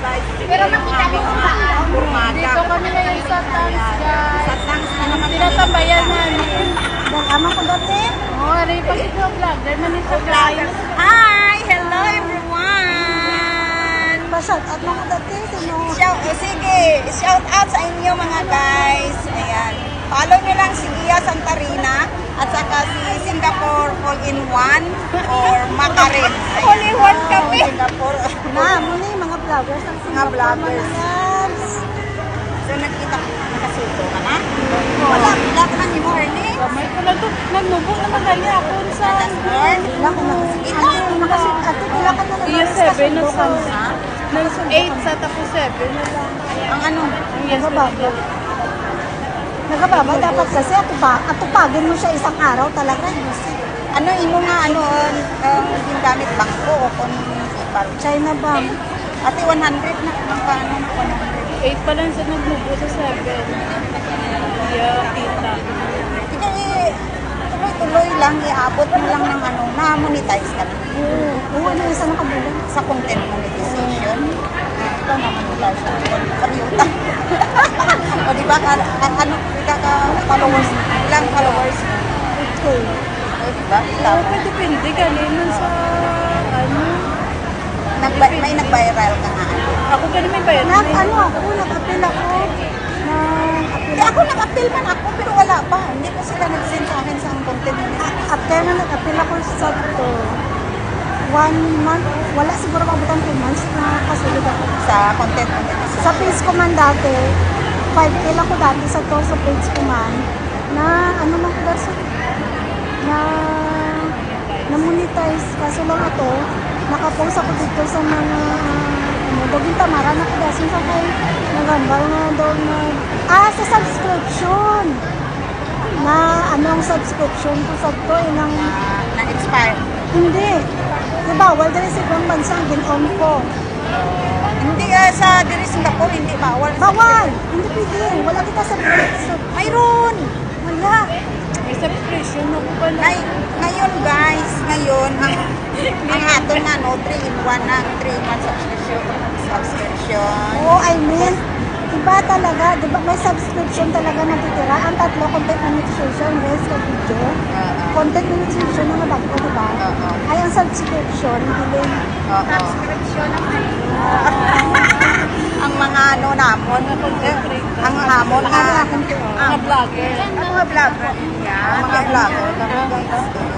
guys. Pero makita mo kung saan. Burmada. Dito kami ngayon sa Tangs, guys. Sa Tangs na naman. Tinatambayan namin. Ama ko dati. Oo, aray pa si Joe Vlogger man sa guys. Hi! Hello everyone! Basat at mga dati. Sige, shout out sa inyo mga guys. Ayan. Follow nyo lang si Gia Santarina at saka si Singapore All-in-One or Macarin. All-in-one kami. Singapore. Na, muna yung mga vloggers. Mga vloggers. Yes. So nakita ko, nakasuko ka na? Wala ka nang imo, Ernie. Kamay ko na to. Nagnubo na magali ako sa... Wala ko na. Ate, wala ka na Iya 7 na sa... Ha? Nag 8 sa tapos 7 na lang. Ang ano? Nagababa. Nagababa dapat kasi atupagin mo siya isang araw talaga. Ano imo nga ano yung gamit bangko o kung ipar. China Bank. Ate 100 na ang paano na 100. 8 pa lang sa nagnubo sa 7. Yeah, tita. Ikaw tuloy-tuloy lang iabot mo lang ng ano na-monetize ka na Oo, ano yung isa nakabulan? sa content monetization. Ito na-monetize sa karyuta. O diba ano ka followers ilang followers mo? Okay. O diba? Oo, depende galing sa... Ano? May nag-viral ka nga ano. Ako ganun may bayad. Nag-appeal ako. Kaya ako nag-appeal man ako pero wala pa. Hindi ko sila nag-send sa akin sa content monetization. After na nag-appeal ako sa 1 month, wala siguro mabutan 2 months na kasulog ako. Sa content monetization. Sa page ko man dati, 5K ako dati sa page ko man, na ano man ko na monetize. Kaso lang ito, nakapost ako dito sa mga doging tamara na kudasin sa kay nagambal na doon sa subscription na anong subscription ko sa to inang Na-expire. hindi bawal din sa ibang bansa ang ginon ko Hindi sa diri Singapore hindi bawal. bawal hindi pwede wala kita sa Mayroon. wala May subscription ako pala. Ngayon guys, ngayon ang aton na no 3-in-1 na 3-in-1 subscription. oo I mean iba talaga diba may subscription talaga natitira ang tatlo content monetization reels ka video content monetization na bago diba ay ang subscription hindi Subscription ang mga ano namon, ang hamon Mga vlogger. ang mga vlogger. Ang mga vlogger.